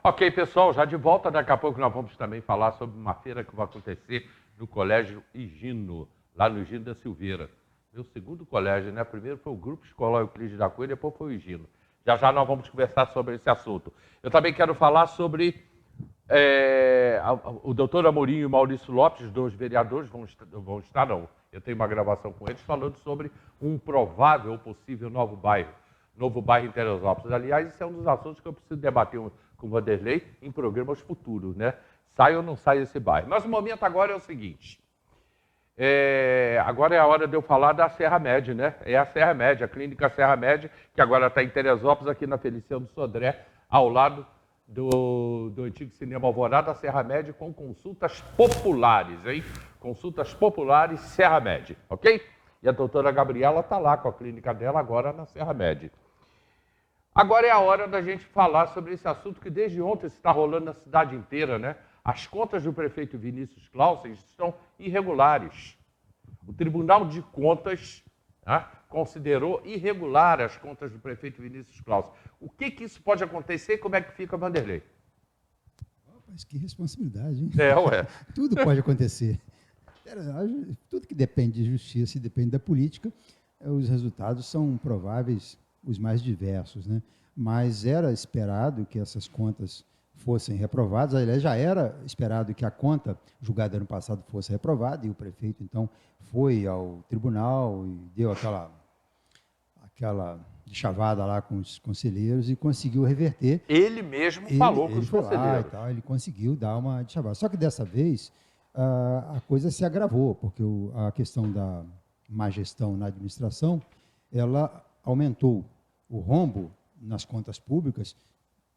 Ok, pessoal, já de volta, daqui a pouco nós vamos também falar sobre uma feira que vai acontecer no Colégio Higino, lá no Higino da Silveira. Meu segundo colégio, né? Primeiro foi o Grupo Escolar Euclides da Cunha, depois foi o Higino. Já já nós vamos conversar sobre esse assunto. Eu também quero falar sobre o doutor Amorim e o Maurício Lopes, dois vereadores, vão estar, não. Eu tenho uma gravação com eles falando sobre um provável ou possível novo bairro em Teresópolis. Aliás, isso é um dos assuntos que eu preciso debater com o Vanderlei em programas futuros, né? Sai ou não sai esse bairro? Mas o momento agora é o seguinte. Agora é a hora de eu falar da Serra Média, né? É a Serra Média, a Clínica Serra Média, que agora está em Teresópolis, aqui na Feliciano Sodré, ao lado do antigo Cinema Alvorada, Serra Média, com consultas populares, hein? Consultas populares Serra Média, ok? E a doutora Gabriela está lá com a clínica dela agora na Serra Média. Agora é a hora da gente falar sobre esse assunto que desde ontem está rolando na cidade inteira, né? As contas do prefeito Vinícius Clausen estão irregulares. O Tribunal de Contas considerou irregular as contas do prefeito Vinícius Clausen. O que isso pode acontecer e como é que fica, Vanderlei? Mas que responsabilidade, hein? Ué. Tudo pode acontecer. Tudo que depende de justiça e depende da política, os resultados são prováveis, os mais diversos, né? Mas era esperado que essas contas fossem reprovadas. Aliás, já era esperado que a conta julgada ano passado fosse reprovada, e o prefeito, então, foi ao tribunal e deu aquela chavada lá com os conselheiros e conseguiu reverter. Ele mesmo falou com os conselheiros. E tal, ele conseguiu dar uma chavada. Só que dessa vez a coisa se agravou, porque a questão da má gestão na administração, ela aumentou. O rombo nas contas públicas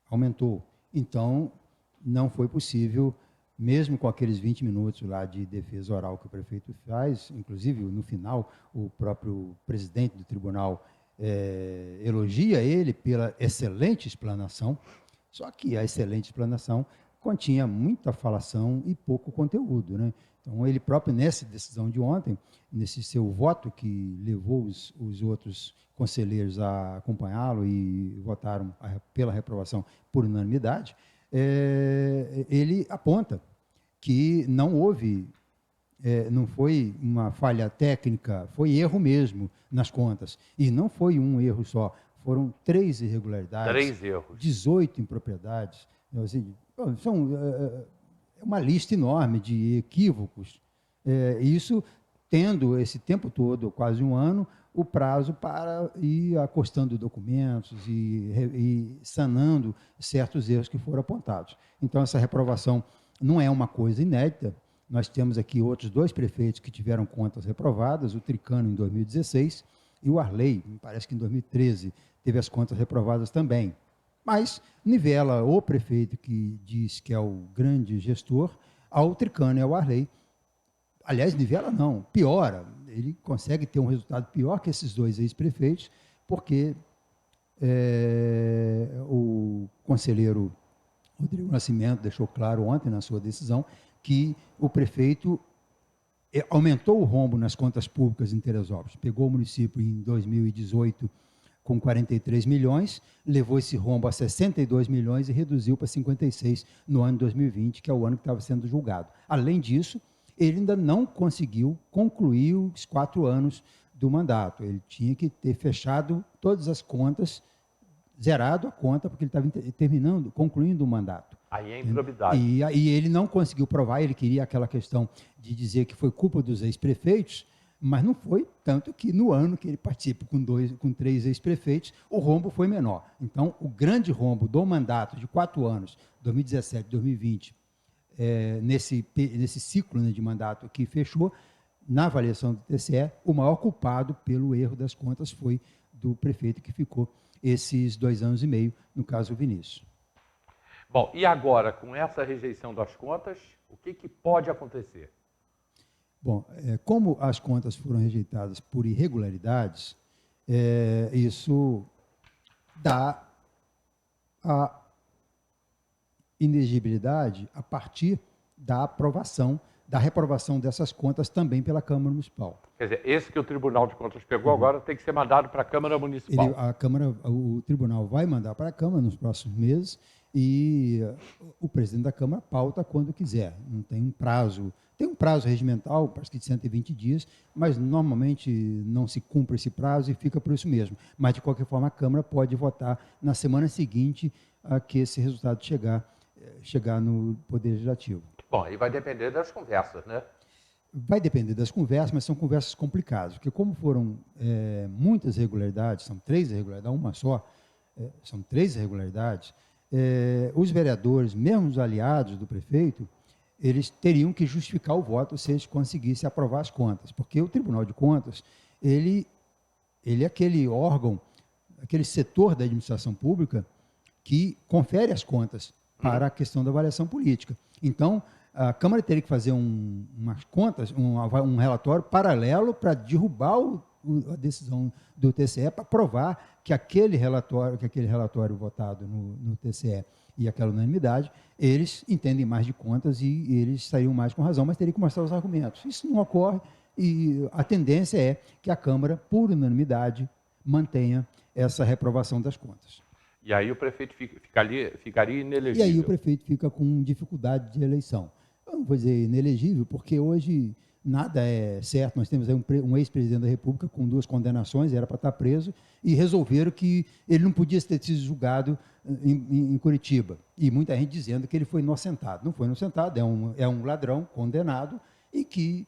aumentou. Então, não foi possível, mesmo com aqueles 20 minutos lá de defesa oral que o prefeito faz, inclusive, no final, o próprio presidente do tribunal elogia ele pela excelente explanação, só que a excelente explanação continha muita falação e pouco conteúdo, né? Então, ele próprio, nessa decisão de ontem, nesse seu voto que levou os outros conselheiros a acompanhá-lo e votaram pela reprovação por unanimidade, ele aponta que não houve, não foi uma falha técnica, foi erro mesmo nas contas. E não foi um erro só, foram 3 irregularidades. 3 erros. 18 impropriedades. Assim, são uma lista enorme de equívocos. Isso tendo esse tempo todo, quase um ano, o prazo para ir acostando documentos e sanando certos erros que foram apontados. Então, essa reprovação não é uma coisa inédita. Nós temos aqui outros 2 prefeitos que tiveram contas reprovadas, o Tricano em 2016 e o Arley, me parece que em 2013, teve as contas reprovadas também. Mas nivela o prefeito que diz que é o grande gestor ao Tricano e ao Arley. Aliás, nivela não, piora. Ele consegue ter um resultado pior que esses 2 ex-prefeitos, porque o conselheiro Rodrigo Nascimento deixou claro ontem na sua decisão que o prefeito aumentou o rombo nas contas públicas em Teresópolis. Pegou o município em 2018 com 43 milhões, levou esse rombo a 62 milhões e reduziu para 56 no ano de 2020, que é o ano que estava sendo julgado. Além disso, ele ainda não conseguiu concluir os 4 anos do mandato. Ele tinha que ter fechado todas as contas, zerado a conta, porque ele estava concluindo o mandato. Aí é improbidade. E ele não conseguiu provar, ele queria aquela questão de dizer que foi culpa dos ex-prefeitos, mas não foi, tanto que no ano que ele participa com 3 ex-prefeitos, o rombo foi menor. Então, o grande rombo do mandato de 4 anos, 2017, 2020, nesse ciclo, né, de mandato que fechou, na avaliação do TCE, o maior culpado pelo erro das contas foi do prefeito que ficou esses 2 anos e meio, no caso o Vinícius. Bom, e agora, com essa rejeição das contas, o que pode acontecer? Bom, como as contas foram rejeitadas por irregularidades, isso dá a inegibilidade a partir da aprovação da reprovação dessas contas também pela Câmara Municipal. Quer dizer, esse que o Tribunal de Contas pegou agora tem que ser mandado para a Câmara Municipal. O Tribunal vai mandar para a Câmara nos próximos meses e o presidente da Câmara pauta quando quiser. Não tem um prazo. Tem um prazo regimental, parece que de 120 dias, mas normalmente não se cumpre esse prazo e fica por isso mesmo. Mas, de qualquer forma, a Câmara pode votar na semana seguinte a que esse resultado chegar no Poder Legislativo. Bom, aí vai depender das conversas, né? Vai depender das conversas, mas são conversas complicadas, porque como foram muitas irregularidades, são 3 irregularidades, uma só, são 3 irregularidades, os vereadores, mesmo os aliados do prefeito, eles teriam que justificar o voto se eles conseguissem aprovar as contas, porque o Tribunal de Contas, ele é aquele órgão, aquele setor da administração pública que confere as contas para a questão da avaliação política. Então, a Câmara teria que fazer umas contas, um relatório paralelo para derrubar a decisão do TCE, para provar que aquele relatório votado no TCE e aquela unanimidade, eles entendem mais de contas e eles estariam mais com razão, mas teriam que mostrar os argumentos. Isso não ocorre e a tendência é que a Câmara, por unanimidade, mantenha essa reprovação das contas. E aí o prefeito ficaria inelegível. E aí o prefeito fica com dificuldade de eleição. Eu não vou dizer inelegível, porque hoje nada é certo. Nós temos aí um ex-presidente da República com 2 condenações, era para estar preso, e resolveram que ele não podia ter sido julgado em Curitiba. E muita gente dizendo que ele foi inocentado. Não foi inocentado, é um ladrão condenado e que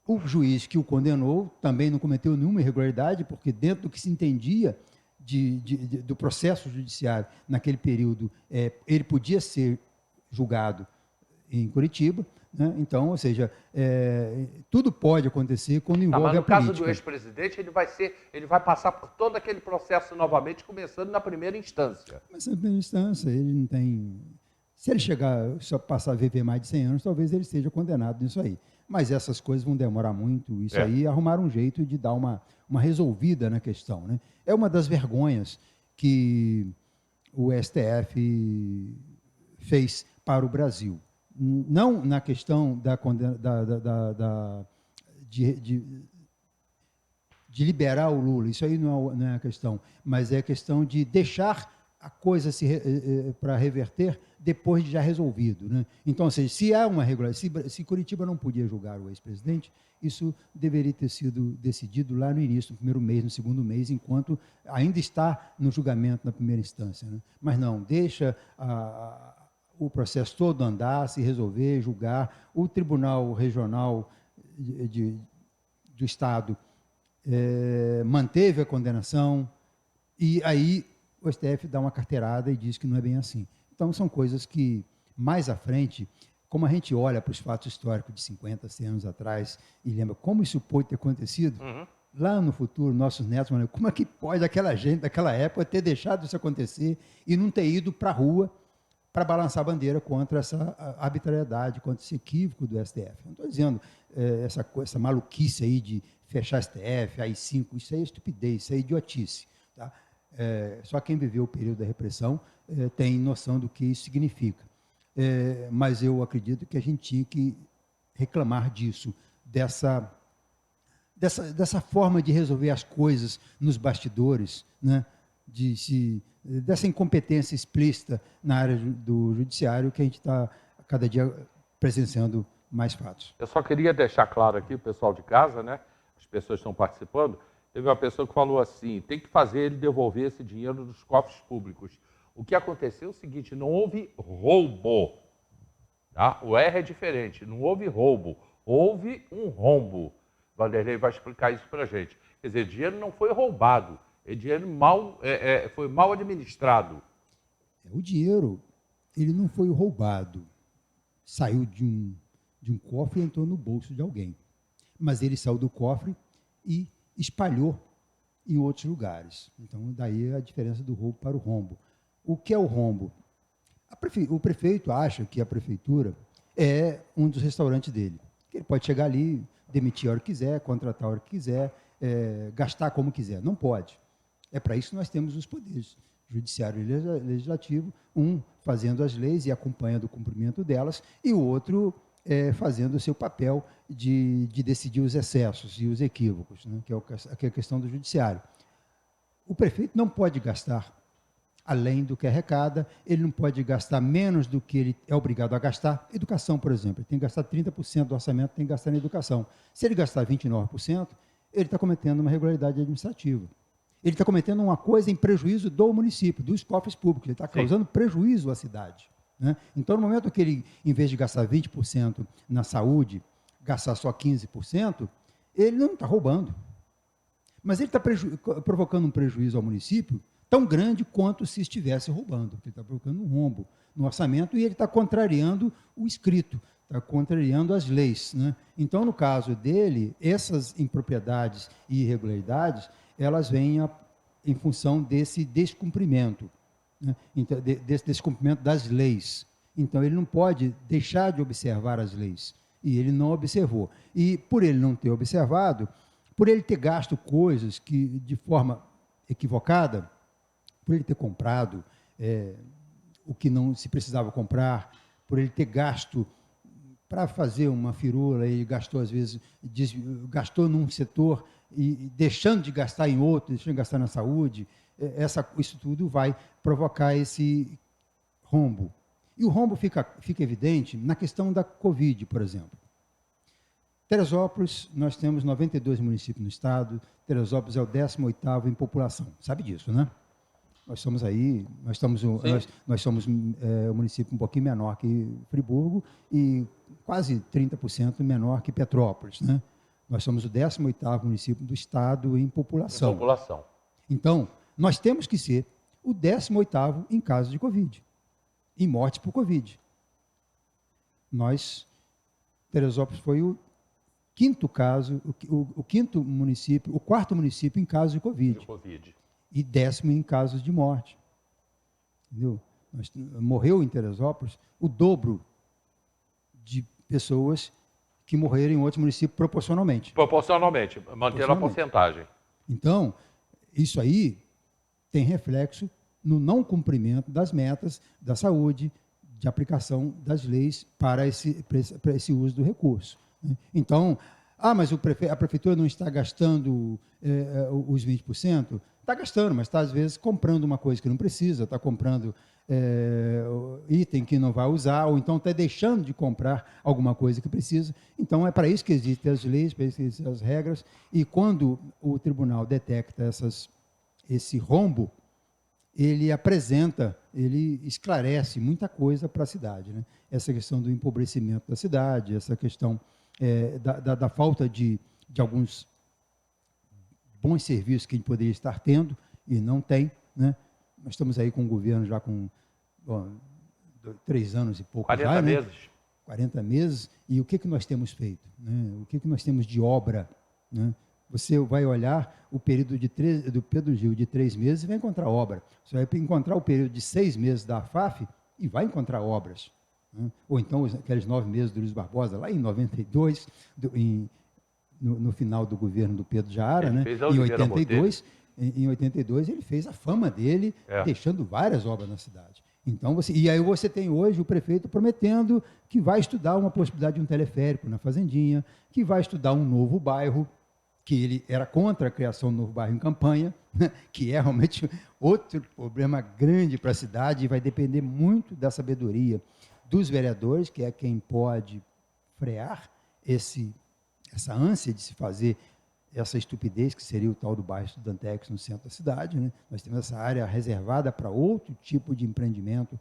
o juiz que o condenou também não cometeu nenhuma irregularidade, porque dentro do que se entendia do processo judiciário naquele período, ele podia ser julgado em Curitiba, né? Então, ou seja, tudo pode acontecer quando envolve a política. Mas no caso do ex-presidente, ele vai passar por todo aquele processo novamente, começando na primeira instância. Mas na primeira instância, ele não tem... Se ele só passar a viver mais de 100 anos, talvez ele seja condenado nisso aí. Mas essas coisas vão demorar muito, isso aí, arrumaram um jeito de dar uma resolvida na questão, né? É uma das vergonhas que o STF fez para o Brasil. Não na questão de liberar o Lula, isso aí não é a questão, mas é a questão de deixar a coisa para reverter depois de já resolvido, né? Então, ou seja, se há uma regularidade, se Curitiba não podia julgar o ex-presidente, isso deveria ter sido decidido lá no início, no primeiro mês, no segundo mês, enquanto ainda está no julgamento na primeira instância, né? Mas não, deixa o processo todo andar, se resolver, julgar. O Tribunal Regional do Estado manteve a condenação e aí o STF dá uma carteirada e diz que não é bem assim. Então, são coisas que, mais à frente, como a gente olha para os fatos históricos de 50, 100 anos atrás e lembra como isso pode ter acontecido, lá no futuro, nossos netos vão lembrar como é que pode aquela gente daquela época ter deixado isso acontecer e não ter ido para a rua para balançar a bandeira contra essa arbitrariedade, contra esse equívoco do STF. Não estou dizendo essa maluquice aí de fechar STF, AI-5, isso aí é estupidez, isso aí é idiotice, tá? Só quem viveu o período da repressão tem noção do que isso significa. Mas eu acredito que a gente tinha que reclamar disso, dessa forma de resolver as coisas nos bastidores, né? Dessa incompetência explícita na área do judiciário que a gente está, cada dia, presenciando mais fatos. Eu só queria deixar claro aqui, o pessoal de casa, né? As pessoas estão participando. Teve uma pessoa que falou assim, tem que fazer ele devolver esse dinheiro dos cofres públicos. O que aconteceu é o seguinte, não houve roubo. Tá? O R é diferente, não houve roubo, houve um rombo. Vanderlei vai explicar isso para a gente. Quer dizer, dinheiro não foi roubado, dinheiro foi mal administrado. O dinheiro, ele não foi roubado, saiu de um cofre e entrou no bolso de alguém. Mas ele saiu do cofre e espalhou em outros lugares. Então, daí a diferença do roubo para o rombo. O que é o rombo? O prefeito acha que a prefeitura é um dos restaurantes dele. Que ele pode chegar ali, demitir a hora que quiser, contratar a hora que quiser, gastar como quiser. Não pode. É para isso que nós temos os poderes, judiciário e legislativo, um fazendo as leis e acompanhando o cumprimento delas, e o outro fazendo o seu papel de decidir os excessos e os equívocos, né, que é a questão do judiciário. O prefeito não pode gastar além do que arrecada, ele não pode gastar menos do que ele é obrigado a gastar. Educação, por exemplo, ele tem que gastar 30% do orçamento, tem que gastar na educação. Se ele gastar 29%, ele está cometendo uma irregularidade administrativa. Ele está cometendo uma coisa em prejuízo do município, dos cofres públicos, ele está causando prejuízo à cidade. Né? Então, no momento que ele, em vez de gastar 20% na saúde, gastar só 15%, ele não está roubando. Mas ele está provocando um prejuízo ao município tão grande quanto se estivesse roubando. Ele está provocando um rombo no orçamento e ele está contrariando o escrito, está contrariando as leis. Né? Então, no caso dele, essas impropriedades e irregularidades, elas vêm em função desse descumprimento, né? Então, desse descumprimento das leis. Então, ele não pode deixar de observar as leis. E ele não observou. E, por ele não ter observado, por ele ter gasto coisas que, de forma equivocada, por ele ter comprado o que não se precisava comprar, por ele ter gasto para fazer uma firula, ele gastou, às vezes, gastou num setor e deixando de gastar em outro, deixando de gastar na saúde, isso tudo vai provocar esse rombo. E o rombo fica evidente na questão da Covid, por exemplo. Teresópolis, nós temos 92 municípios no estado, Teresópolis é o 18º em população, sabe disso, né? Nós somos um município um pouquinho menor que Friburgo e quase 30% menor que Petrópolis, né? Nós somos o 18º município do estado em população. Então, nós temos que ser o 18º em casos de Covid, em mortes por Covid. Teresópolis foi o quinto caso, o quinto município, o quarto município em casos de Covid. E 10º em casos de morte. Entendeu? Morreu em Teresópolis o dobro de pessoas que morreram em outros municípios proporcionalmente. Mantendo a porcentagem. Então, isso aí tem reflexo no não cumprimento das metas da saúde, de aplicação das leis para esse uso do recurso. Né? Então, mas a prefeitura não está gastando os 20%? Está gastando, mas está, às vezes, comprando uma coisa que não precisa, está comprando item que não vai usar, ou então está deixando de comprar alguma coisa que precisa. Então, é para isso que existem as leis, para isso que existem as regras, e quando o tribunal detecta esse rombo, ele esclarece muita coisa para a cidade. Né? Essa questão do empobrecimento da cidade, essa questão da falta de alguns bons serviços que a gente poderia estar tendo e não tem. Né? Nós estamos aí com o governo já com 3 anos e pouco 40 já, meses. Né? 40 meses. E o que nós temos feito? Né? O que nós temos de obra? Né? Você vai olhar o período do Pedro Gil de 3 meses e vai encontrar obra. Você vai encontrar o período de 6 meses da AFAF e vai encontrar obras. Né? Ou então aqueles 9 meses do Luiz Barbosa, lá em 92, no final do governo do Pedro Jara, né? Em 82 ele fez a fama dele, deixando várias obras na cidade. Então, e aí você tem hoje o prefeito prometendo que vai estudar uma possibilidade de um teleférico na Fazendinha, que vai estudar um novo bairro, que ele era contra a criação de um novo bairro em campanha, que é realmente outro problema grande para a cidade e vai depender muito da sabedoria dos vereadores, que é quem pode frear essa ânsia de se fazer essa estupidez que seria o tal do bairro Estudantex no centro da cidade. Né? Nós temos essa área reservada para outro tipo de empreendimento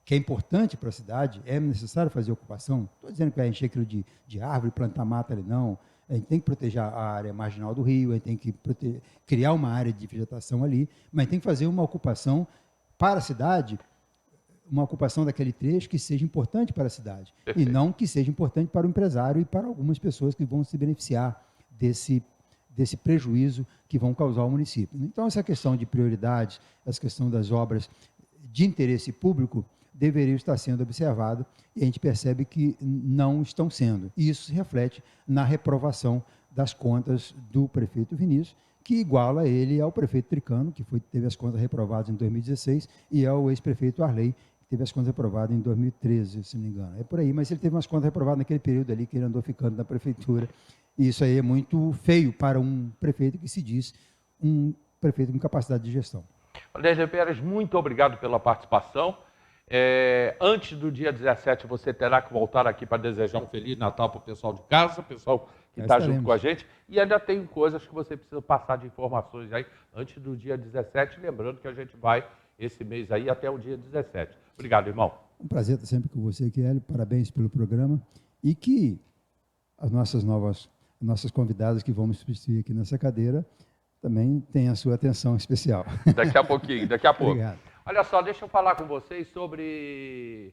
que é importante para a cidade. É necessário fazer ocupação? Estou dizendo que vai encher aquilo de árvore, plantar mata ali, não. A gente tem que proteger a área marginal do rio, a gente tem que criar uma área de vegetação ali, mas tem que fazer uma ocupação para a cidade, uma ocupação daquele trecho que seja importante para a cidade. Perfeito. E não que seja importante para o empresário e para algumas pessoas que vão se beneficiar desse prejuízo que vão causar ao município. Então, essa questão de prioridades, essa questão das obras de interesse público deveriam estar sendo observadas e a gente percebe que não estão sendo. E isso se reflete na reprovação das contas do prefeito Vinícius, que iguala ele ao prefeito Tricano, que teve as contas reprovadas em 2016, e ao ex-prefeito Arley, teve as contas reprovadas em 2013, se não me engano. É por aí, mas ele teve umas contas reprovadas naquele período ali que ele andou ficando na prefeitura. E isso aí é muito feio para um prefeito que se diz um prefeito com capacidade de gestão. Odésio Pérez, muito obrigado pela participação. Antes do dia 17, você terá que voltar aqui para desejar um Feliz Natal para o pessoal de casa, o pessoal que está junto com a gente. E ainda tem coisas que você precisa passar de informações aí antes do dia 17, lembrando que a gente vai esse mês aí até o dia 17. Obrigado, irmão. Um prazer estar sempre com você, Kelly. Parabéns pelo programa. E que as nossas convidadas que vamos substituir aqui nessa cadeira também tenham a sua atenção especial. Daqui a pouquinho, daqui a pouco. Obrigado. Olha só, deixa eu falar com vocês sobre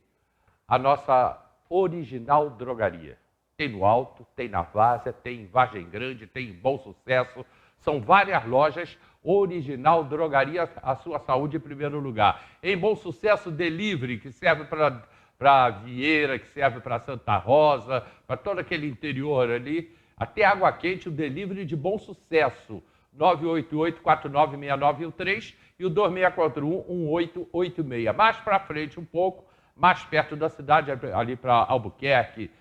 a nossa Original Drogaria. Tem no Alto, tem na Várzea, tem em Vargem Grande, tem em Bom Sucesso. São várias lojas. Original Drogaria, a sua saúde em primeiro lugar. Em Bom Sucesso, delivery, que serve para Vieira, que serve para Santa Rosa, para todo aquele interior ali. Até Água Quente, o delivery de Bom Sucesso. 988-496913 e o 2641-1886. Mais para frente um pouco, mais perto da cidade, ali para Albuquerque,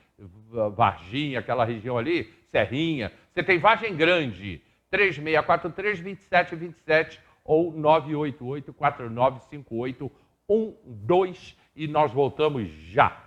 Varginha, aquela região ali, Serrinha. Você tem Vargem Grande, 3643-2727 ou 988-495812 e nós voltamos já.